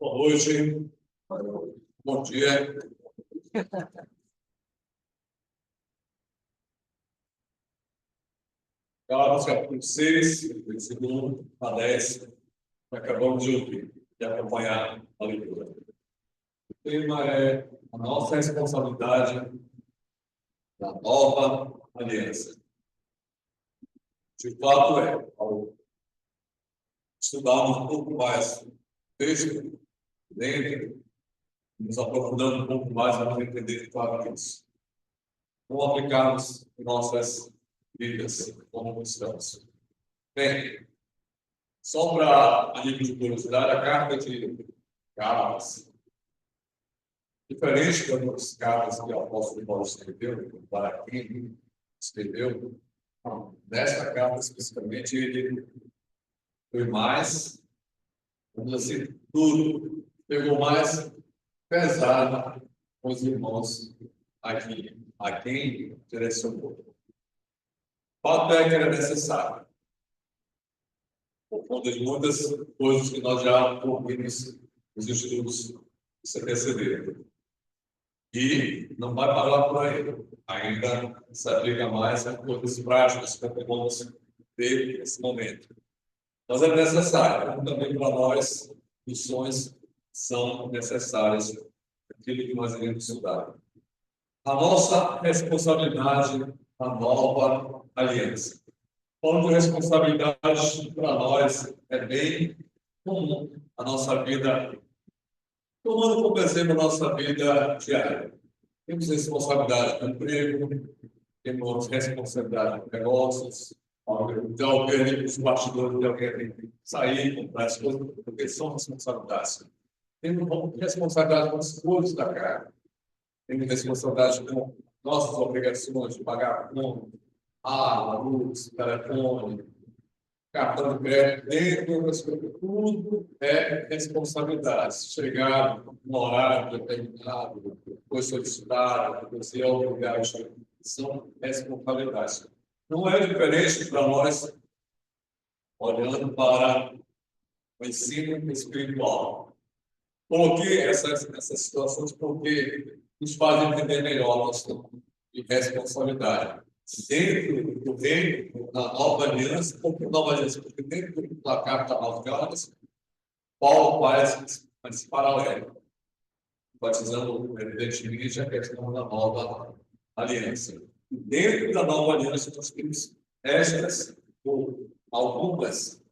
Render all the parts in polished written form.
Boa noite, bom dia. Gálatas capítulo 6, versículo 1 a 10, acabamos de ouvir e acompanhar a leitura. O tema é a nossa responsabilidade da nova aliança. De fato, ao estudarmos um pouco mais o texto dentro, nos aprofundando um pouco mais, vamos entender de fato isso. Como aplicarmos em nossas vidas como cristãos. Bem, só para a nível de curiosidade, a carta de Gálatas, diferente das cartas que o apóstolo Paulo escreveu, para quem escreveu, nesta carta especificamente, ele foi mais, vamos dizer assim, duro, pegou mais pesado com os irmãos aqui, a quem direcionou. O fato é que era necessário, por conta de muitas coisas que nós já ouvimos nos estudos que se antecederam. E não vai parar por aí. Ainda se aplica mais a coisas práticas que vamos ter nesse momento. Mas é necessário, como também para nós, missões são necessárias, aquilo que nós iremos estudar. A nossa responsabilidade na nova aliança. Falando de responsabilidade para nós, é bem comum a nossa vida, tomando como exemplo a nossa vida diária. Temos responsabilidade no emprego, temos responsabilidade com negócios, de alguém, os bastidores de alguém tem que sair, comprar as coisas, porque são responsabilidades. Temos responsabilidade com as coisas da casa, temos responsabilidade com nossas obrigações de pagar conta, água, luz, telefone, cartão de crédito, dentro das coisas, tudo é responsabilidade. Chegar no horário determinado, foi solicitado, você é obrigado, são responsabilidades. Não é diferente para nós, olhando para o ensino espiritual. Coloquei essas situações porque nos fazem entender melhor a noção de responsabilidade. Dentro do reino, na nova aliança, porque nova aliança, porque dentro da carta aos Gálatas, Paulo faz esse paralelo, batizando evidentemente a questão da nova aliança. Dentro da nova aliança, nós temos estas, ou algumas,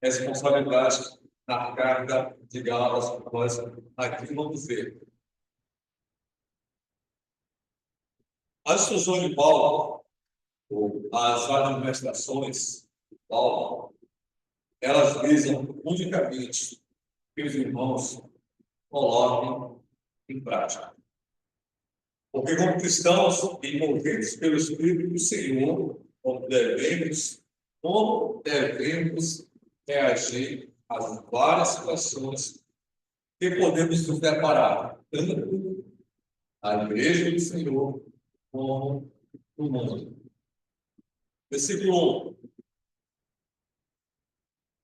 responsabilidades na carta de Gálatas, nós aqui vamos ver. As instruções de Paulo, ou as administrações de Paulo, elas visam unicamente que os irmãos coloquem em prática. Porque como cristãos, envolvidos pelo Espírito do Senhor, como devemos reagir às várias situações que podemos nos deparar, tanto na igreja do Senhor, como no mundo. Versículo 1.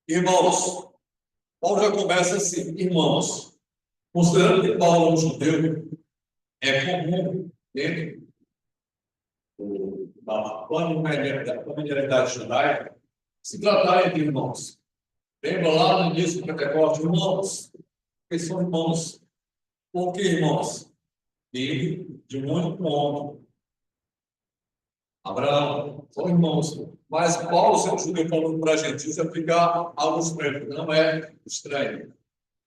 Irmãos, Paulo já começa assim, irmãos, considerando que Paulo é um judeu, é comum dentro da familiaridade judaica se tratarem de irmãos. Lembra lá no início do Pentecostes, irmãos, que são irmãos. Por que irmãos? Filho de um único homem, Abraão, são irmãos. Mas Paulo, sendo judeu, falando para a gente, isso fica algo estranho, não é estranho.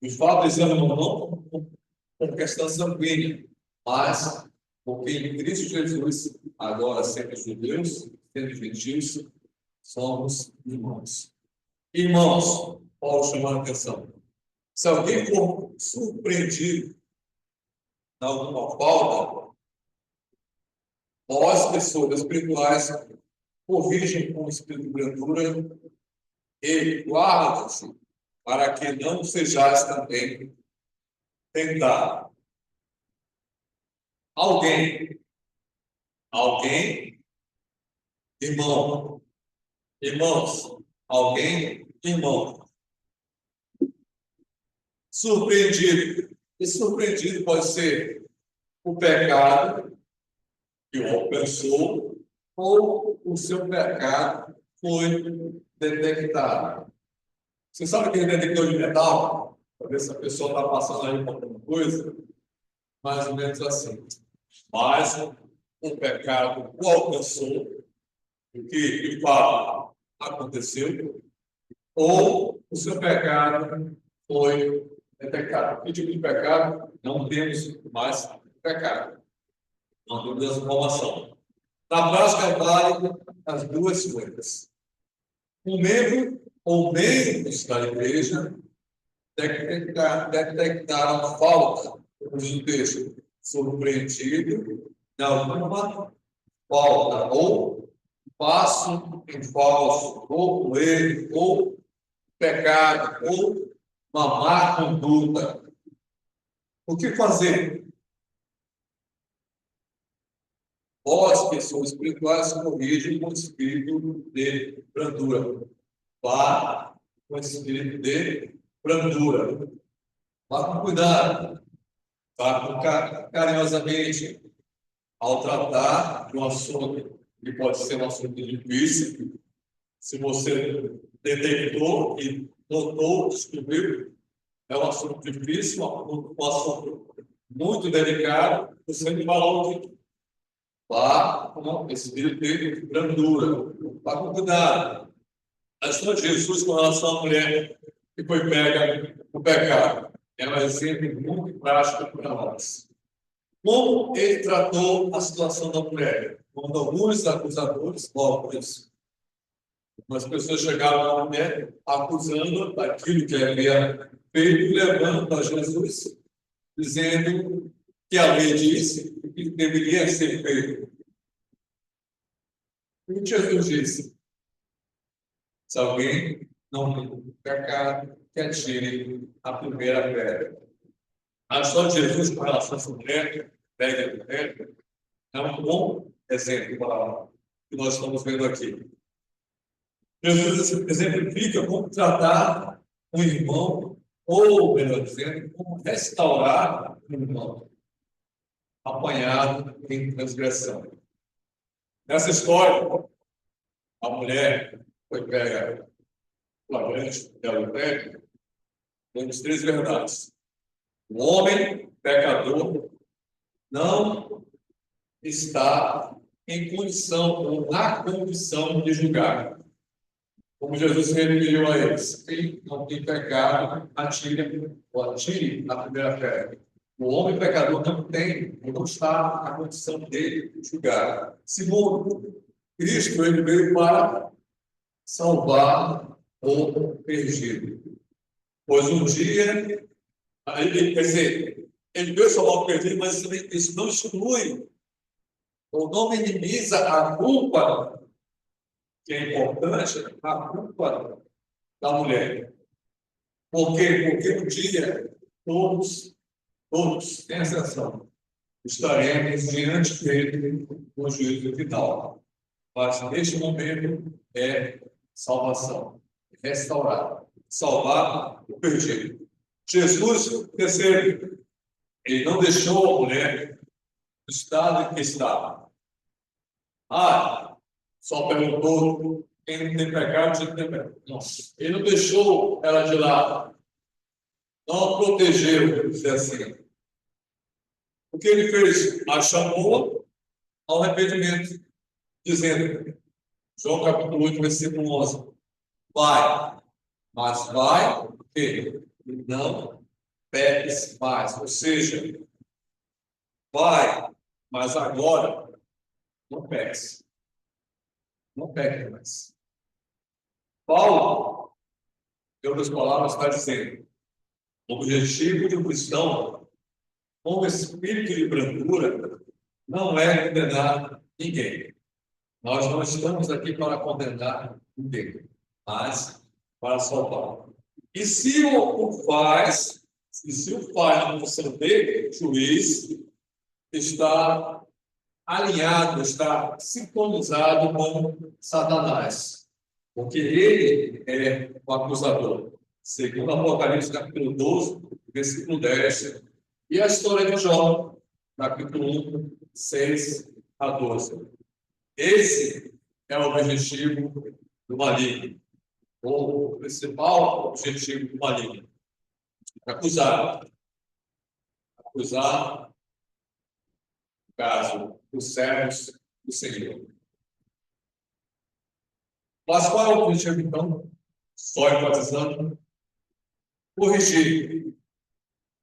O fato de ser irmão não por questão sanguínea, mas porque em Cristo Jesus, agora sendo judeus, sendo gentios, somos irmãos. Irmãos, Paulo chamando a atenção. Se alguém for surpreendido em alguma falta, nós, pessoas espirituais, corrigem com o espírito de brandura e guardam-se para que não sejais também tentados. Alguém, irmão, irmãos, alguém, irmão. surpreendido. E surpreendido pode ser o pecado que o alcançou ou o seu pecado foi detectado. Você sabe aquele detector de metal? Para ver se a pessoa está passando aí por alguma coisa? Mais ou menos assim. Mas o pecado o alcançou, o que de fato aconteceu, ou o seu pecado foi detectado. Que tipo de pecado? Não temos mais pecado. Não temos essa informação. Na prática, vale as duas coisas. Um membro ou membros da igreja detectaram falta, como diz o texto, surpreendido em alguma falta, ou passo em falso, ou um erro, ou pecado, ou uma má conduta. O que fazer? Vós, que sois espirituais, corrigem com o espírito de brandura. Vá com o espírito de brandura. Vá com cuidado. Vá com carinhosamente. Ao tratar de um assunto que pode ser um assunto difícil, se você detectou e notou, descobriu, é um assunto difícil, um assunto muito delicado, você me falou que vá com espírito de brandura, vá com cuidado. A história de Jesus com relação à mulher que foi pega no pecado é um exemplo muito prático para nós. Como ele tratou a situação da mulher? Quando alguns acusadores, algumas pessoas chegaram à mulher acusando daquilo que havia feito e levando para Jesus, dizendo que a lei disse que deveria ser feito. E Jesus disse: se alguém não tem pecado, que atire a primeira pedra. A história de Jesus com relação a essa mulher, pega a mulher, é um bom exemplo para o que nós estamos vendo aqui. Jesus exemplifica como tratar um irmão, ou, melhor dizendo, como restaurar um irmão apanhado em transgressão. Nessa história, a mulher foi pega flagrante de adultério, temos três verdades. O homem pecador não está em condição ou na condição de julgar. Como Jesus se referiu a eles: quem não tem pecado, atire a primeira pedra. O homem pecador não está na condição de julgar. Segundo, Cristo ele veio para salvar o perdido. Pois um dia, quer dizer, ele veio salvar o perdido, mas isso não exclui ou não minimiza a culpa, que é importante, a culpa da mulher. Por quê? Porque um dia todos, sem exceção, estaremos diante dele no juízo final. Mas neste momento é salvação, restaurar, salvar o perdido. Jesus, terceiro, ele não deixou a mulher no estado em que estava. Só perguntou quem não tem pecado, quem não tem pecado. Não. Ele não deixou ela de lado. Não a protegeu, vamos dizer assim. O que ele fez? A chamou ao arrependimento, dizendo, João capítulo 8, versículo 11, vai, mas vai, porque não peques mais. Ou seja, vai, mas agora não peques. Não peques mais. Paulo, em outras palavras, está dizendo, o objetivo de um cristão com espírito de brandura não é condenar ninguém. Nós não estamos aqui para condenar ninguém, mas para salvar. E se o faz na função dele, juiz, está alinhado, está sintonizado com Satanás, porque ele é o acusador. Segundo Apocalipse capítulo 12, versículo 10, e a história de Jó, capítulo 1, 6 a 12. Esse é o objetivo do maligno, ou o principal objetivo do maligno: acusar, no caso, os servos do Senhor. Mas qual é o objetivo, então? Só enfatizando, corrigir.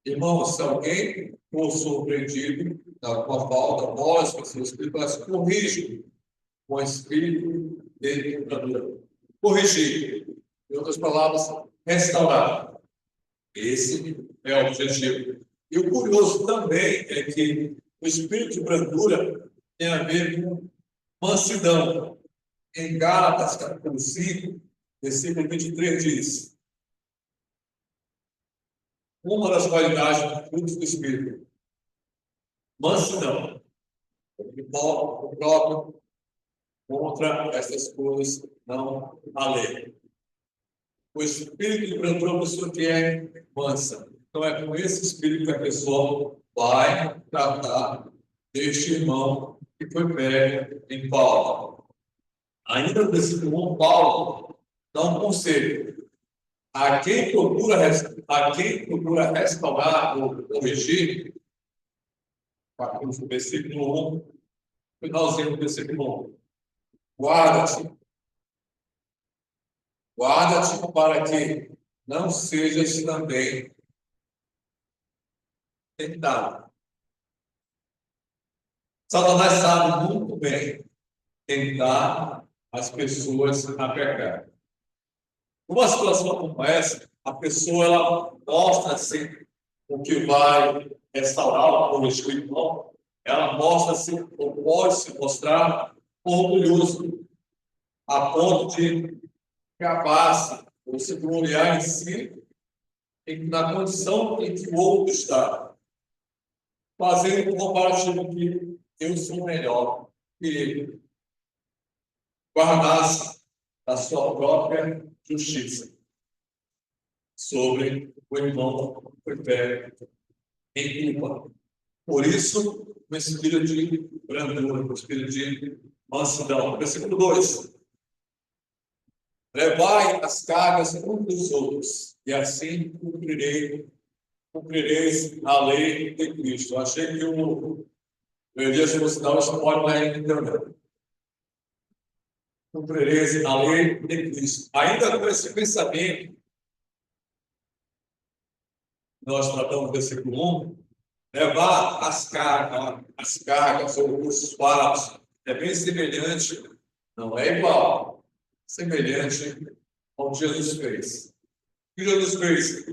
Irmãos, se alguém for surpreendido com a falta, nós, pessoas espirituais, corrigem com o espírito de educador. Corrigir. Em outras palavras, restaurar. Esse é o objetivo. E o curioso também é que o espírito de brandura tem a ver com mansidão. Em Gálatas, capítulo 5, versículo 23, diz: uma das qualidades do fruto do Espírito, mansidão, o próprio contra essas coisas não há lei. O Espírito de brandura é uma pessoa que é mansa. Então é com esse Espírito que a pessoa vai tratar deste irmão que foi pego em falta. Ainda no versículo 1, Paulo dá um conselho. A quem procura restaurar ou corrigir, no versículo 1, finalzinho do versículo 1, guarda-te para que não sejas também tentado. Satanás sabe muito bem tentar as pessoas a pecar. Numa situação como essa, a pessoa ela mostra assim, o que vai restaurar, corrigir o irmão, ela mostra-se, ou pode se mostrar, orgulhoso, a ponto de acabar-se, ou se gloriar em si, na condição em que o outro está, fazendo um comparativo que eu sou melhor que ele, guardasse a sua própria justiça sobre o irmão que foi pego em culpa. Por isso, o espírito de brandura, o espírito de mansidão. Versículo 2. Levai as cargas uns dos outros, e assim cumprireis a lei de Cristo. Eu achei que o Elias fosse dar isso pode lá em internet. Cumprireis a lei de Cristo. Ainda com esse pensamento, nós tratamos do versículo 1, levar as cargas ou os fardos, é bem semelhante, não é igual, semelhante ao que Jesus fez. O que Jesus fez?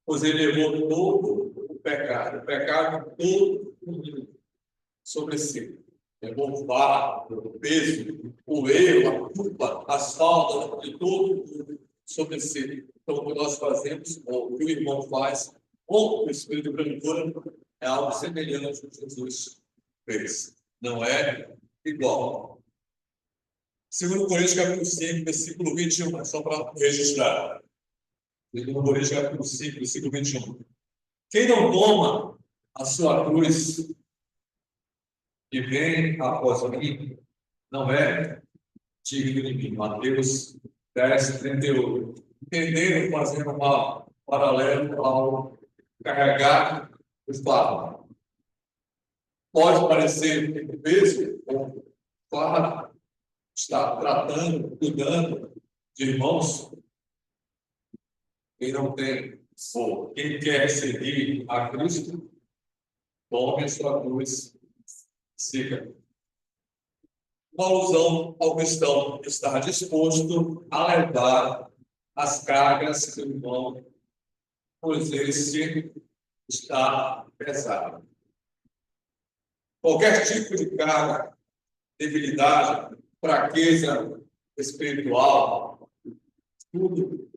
Pois ele levou todo o pecado todo mundo sobre si. Levou o fardo, o peso, o erro, a culpa, as faltas de todo mundo sobre si. Então, o que nós fazemos, ou o que o irmão faz, ou o Espírito de brandura, é algo semelhante ao que Jesus fez. Não é igual. 2 Coríntios, capítulo 5, versículo 21, só para registrar. 2 Coríntios, capítulo 5, versículo 21. Quem não toma a sua cruz e vem após mim, não é digno de mim. Mateus 10, 38. Entendendo, fazendo um paralelo ao carregar o fardo. Pode parecer um peso, ou fardo, está tratando, cuidando de irmãos. Quem não tem, ou quem quer seguir a Cristo, tome a sua cruz, siga. Uma alusão ao cristão estar disposto a levar as cargas do irmão, pois esse está pesado. Qualquer tipo de carga, debilidade, fraqueza espiritual, tudo,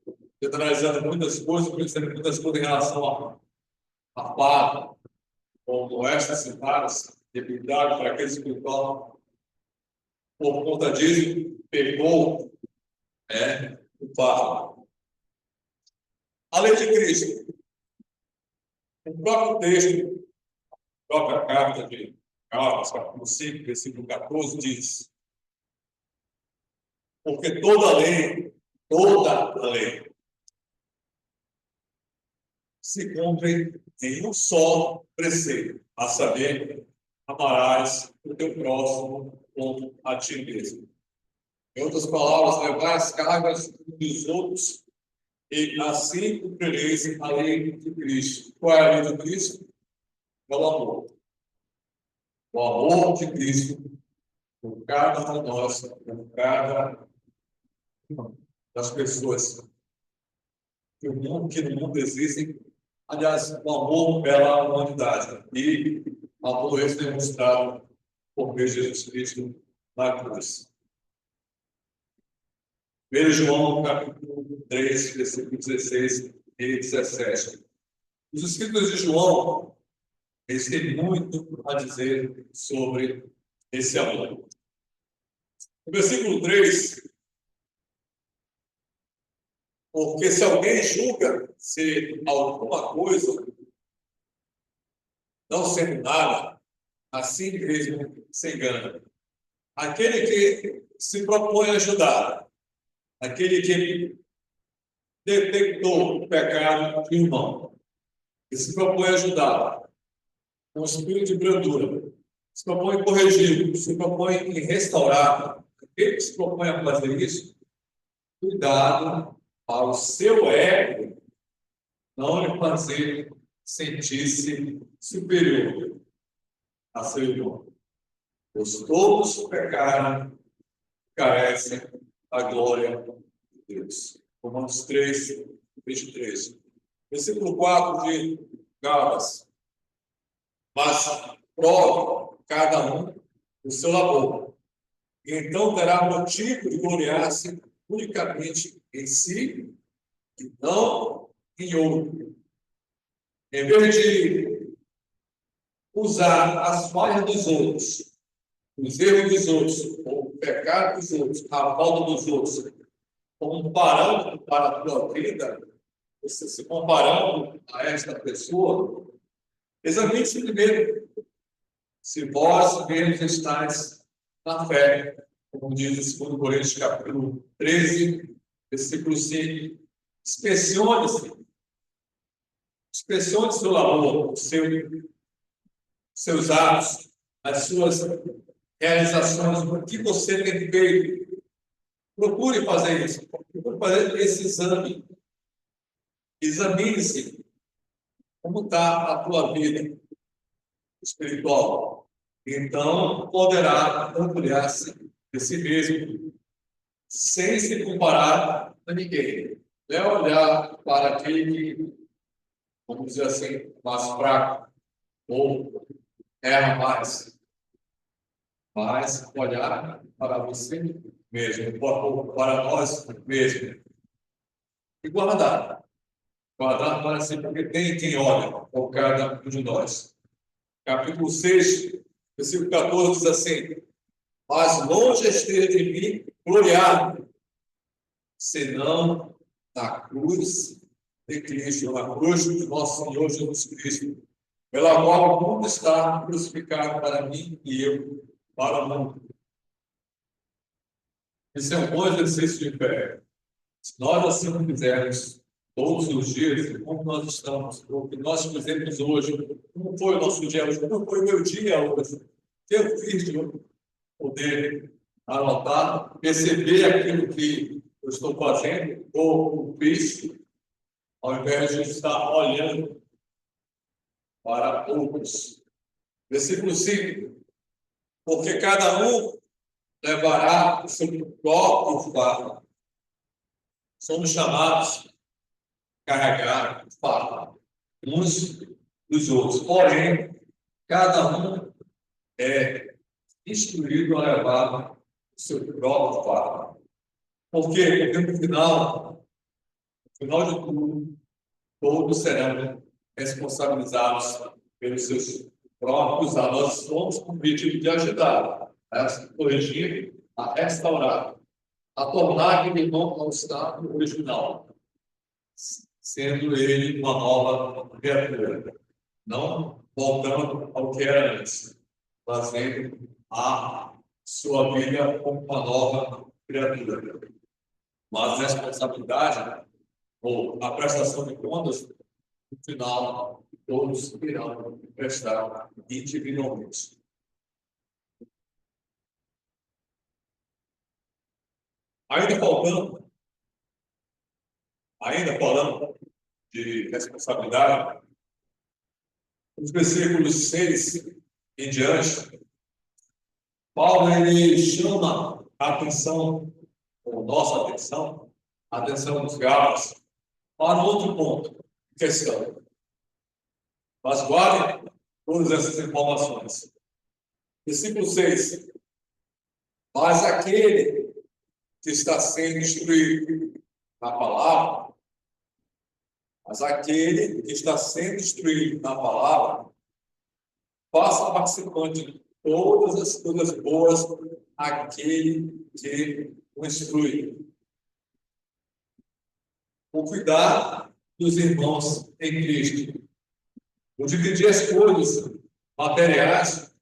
analisando muitas coisas, pensando muitas coisas em relação à farda, como estas citadas, debilidade, fraqueza espiritual. Por conta disso, pegou o fardo. A lei de Cristo O próprio texto, a própria carta de Gálatas, capítulo 5, versículo 14, diz: porque toda a lei, se cumpre em um só preceito, a saber, amarás o teu próximo como a ti mesmo. Em outras palavras, levar as cargas dos outros e assim cumprireis a lei de Cristo. Qual é a lei de Cristo? É o amor. O amor de Cristo por cada um de nós, por cada das pessoas que no mundo existem. Aliás, o amor pela humanidade. E o amor esse demonstrado por meio de Jesus Cristo na cruz. 1 João, capítulo 3, versículo 16 e 17. Os escritos de João, eles têm muito a dizer sobre esse amor. No versículo 3, porque se alguém julga ser alguma coisa, não sendo nada, assim mesmo se engana. Aquele que se propõe a ajudar, aquele que detectou o pecado de um irmão, que se propõe a ajudar, com espírito de brandura, se propõe a corrigir, se propõe em restaurar, aquele que se propõe a fazer isso, cuidado ao seu ego não lhe fazer sentir-se superior a seu irmão. Pois todos pecaram, carecem da glória de Deus. Romanos 3, 23. Versículo 4 de Gálatas. Mas prove cada um o seu labor. E então terá motivo de gloriar-se unicamente em si e não em outro. Em vez de usar as falhas dos outros, os erros dos outros, ou o pecado dos outros, a falta dos outros, como um parâmetro para a tua vida, você se comparando a esta pessoa, examine-se primeiro se vós mesmos estáis na fé, como diz o 2 Coríntios, capítulo 13, versículo 5. Inspecione seu labor, seus atos, as suas realizações, o que você tem feito. Procure fazer isso, procure fazer esse exame. Examine-se como está a tua vida espiritual. Então, poderá orgulhar-se de si mesmo, sem se comparar a ninguém. Não é olhar para aquele que, vamos dizer assim, mais fraco, ou erra mais, mas olhar para você mesmo, para nós mesmos, e guardar para si, porque tem quem olha por cada um de nós. Capítulo 6, versículo 14 diz assim: mas longe esteja de mim gloriar, senão na cruz de Cristo, na cruz do nosso Senhor Jesus Cristo, pela qual o mundo está crucificado para mim e eu para o mundo. Esse é um bom exercício de fé. Se nós assim fizermos todos os dias, como nós estamos, o que nós fizemos hoje, como foi o nosso dia hoje, como foi o meu dia hoje, o que eu fiz de poder anotar, perceber aquilo que eu estou fazendo, ou fiz, ao invés de estar olhando para outros. Versículo 5. Porque cada um levará o seu próprio fardo. Somos chamados a carregar o fardo uns dos outros. Porém, cada um é instruído a levar o seu próprio fardo. Porque no final de tudo, todos serão responsabilizados pelos seus próprios atos. Nós somos com o objetivo de ajudar a corrigir, a restaurar, a tornar aquele irmão ao estado original, sendo ele uma nova criatura. não voltando ao que era antes, fazendo a sua vida como uma nova criatura. Mas a responsabilidade ou a prestação de contas, no final, todos irão prestar individualmente. Ainda falando de responsabilidade, nos versículos 6 em diante, Paulo ele chama a atenção, ou nossa atenção, a atenção dos Gálatas, para outro ponto, questão. Mas guardem todas essas informações. Versículo 6. Mas aquele que está sendo instruído na palavra, faça participante de todas as coisas boas aquele que o instrui. O cuidar dos irmãos em Cristo. O dividir as coisas materiais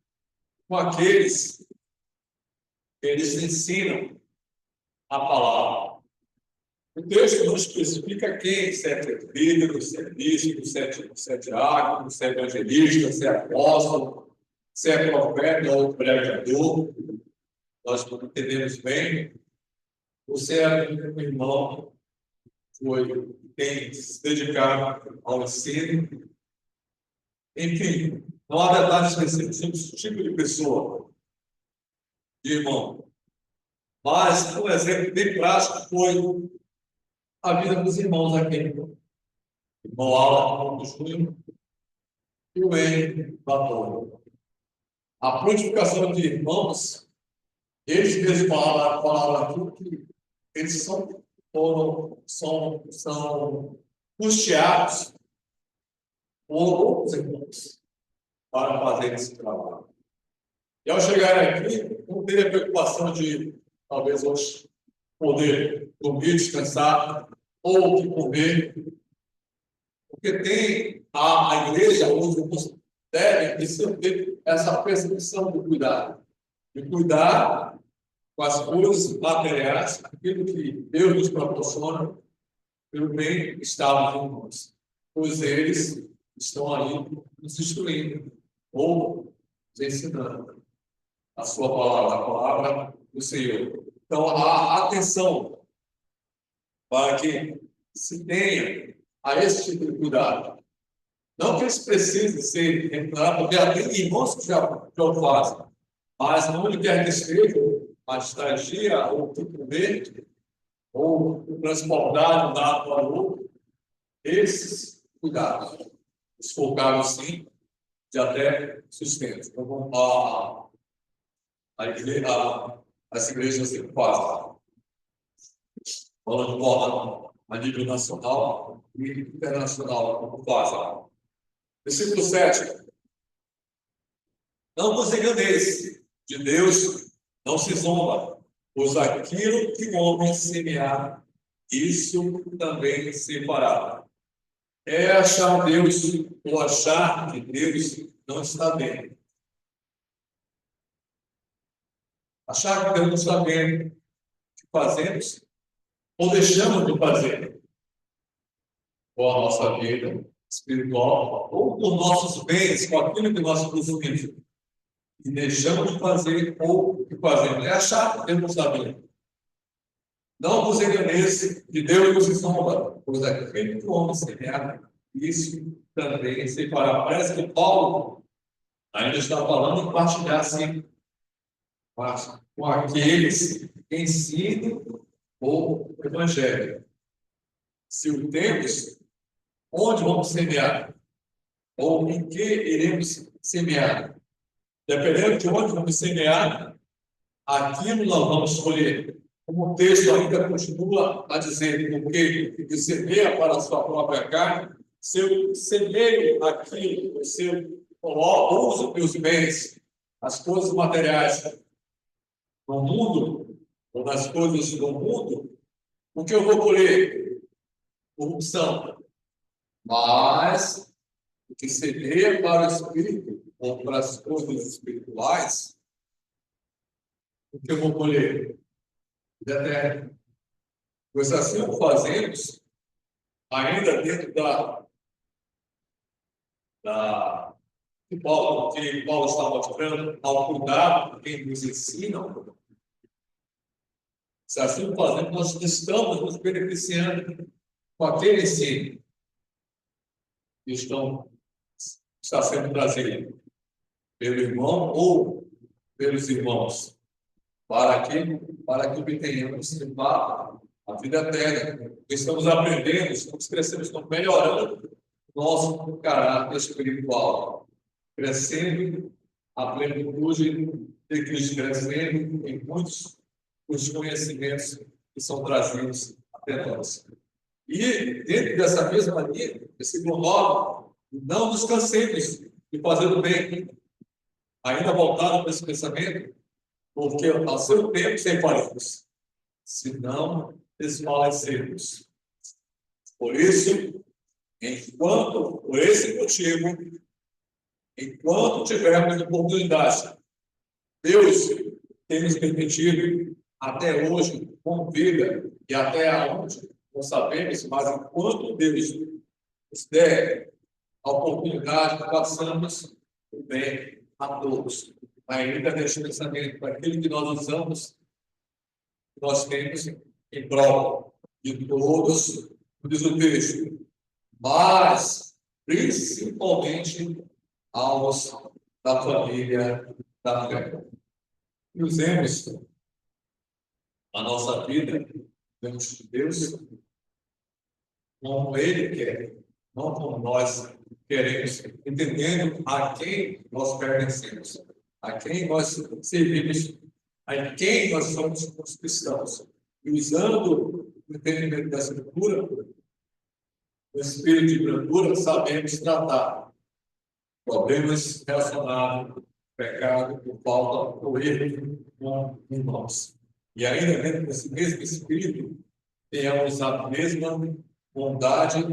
com aqueles que eles ensinam a palavra. O texto não especifica quem, se é presbítero, se é bispo, se é diácono, se é evangelista, se é apóstolo, se é profeta ou pregador. Nós não entendemos bem. Você é um irmão que tem se dedicado ao ensino. Enfim, não há detalhes específicos do tipo de pessoa, de irmão. Mas um exemplo bem prático foi a vida dos irmãos aqui. Irmão Alan, do Júnior, e o Henrique da Torre. A prontificação de irmãos, eles mesmos falaram aqui que eles são custeados por outros irmãos para fazer esse trabalho. E ao chegarem aqui, não teve a preocupação de, talvez, hoje, poder dormir, descansar, ou de comer, porque tem a igreja, os irmãos devem ter essa percepção de cuidar com as coisas materiais, aquilo que Deus nos proporciona, pelo bem-estar dos irmãos, pois eles estão ali nos instruindo ou nos ensinando a sua palavra, a palavra do Senhor. Então, a atenção para que se tenha a esse tipo de cuidado. Não que eles precisem ser remunerados, porque já tem irmãos que já o fazem, mas onde quer que esteja, a estadia, ou o cumprimento, ou o transportar de um lado para o outro, esses cuidados, os focados, sim, de até sustento. Então, as igrejas se fazem, falando de forma a nível nacional e internacional, como fazem. Versículo 7. Não vos enganeis, de Deus não se zomba, pois aquilo que o homem semear, isso também se fará. É achar Deus, ou achar que Deus não está bem. Achar que Deus não está bem o que fazemos, ou deixamos de fazer, com a nossa vida espiritual, ou com nossos bens, com aquilo que nós consumimos, e deixamos de fazer ou o que fazemos. É achar que Deus não está bem. Não vos enganeis, de Deus nos zomba, pois aquele que o homem semear, isso também se fará. Parece que Paulo ainda está falando em partilhar assim, com aqueles que ensinam o Evangelho. Se o temos, onde vamos semear? Ou em que iremos semear? Dependendo de onde vamos semear, aquilo nós vamos escolher. Como o texto ainda continua a dizer, porque semeia para a sua própria carne, se eu semeio aquilo, se eu uso meus bens, as coisas materiais no mundo, ou nas coisas do mundo, o que eu vou colher? Corrupção. Mas que semeia para o Espírito, ou para as coisas espirituais, o que eu vou colher? Da terra. Pois assim o fazemos, ainda dentro que Paulo está mostrando, ao cuidado de quem nos ensina. Se assim o fazemos, nós estamos nos beneficiando com aquele ensino que está sendo trazido pelo irmão ou pelos irmãos, para que obtenhamos a vida eterna. Estamos aprendendo, estamos crescendo, estamos melhorando nosso caráter espiritual, crescendo a plenitude de Cristo, crescendo em muitos dos conhecimentos que são trazidos até nós. E, dentro dessa mesma linha, versículo 9, não nos cansemos de fazer o bem, ainda voltado para esse pensamento, porque ao seu tempo separamos, se não desfalecermos. Por isso, por esse motivo, enquanto tivermos oportunidade, Deus tem nos permitido até hoje com vida e até onde não sabemos, mas enquanto Deus nos der a oportunidade, passamos o bem a todos. Ainda neste pensamento, para aquilo que nós usamos, nós temos em prol de todos, diz o texto, mas principalmente aos da família da fé. E usemos a nossa vida diante de Deus como Ele quer, não como nós queremos, entendendo a quem nós pertencemos, a quem nós servimos, a quem nós somos os cristãos. E usando o entendimento da Escritura, o espírito de brandura, sabemos tratar problemas relacionados ao pecado, por falta ou erro com irmãos. E ainda dentro desse mesmo espírito, tenhamos a mesma bondade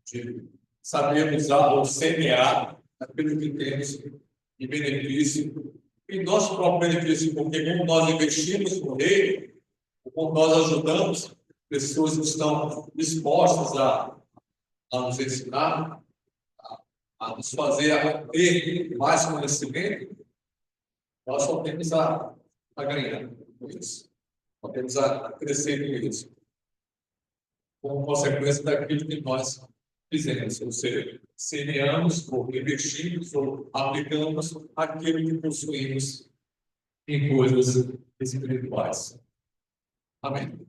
de saber usar ou semear aquilo que temos de benefício, e nosso próprio benefício, porque como nós investimos no reino, como nós ajudamos pessoas que estão dispostas a nos ensinar, a nos fazer a ter mais conhecimento, nós só temos a ganhar com isso. Só temos a crescer com isso. Como consequência daquilo que nós fizemos, ou seja, semeamos ou investimos ou aplicamos aquilo que possuímos em coisas espirituais. Amém.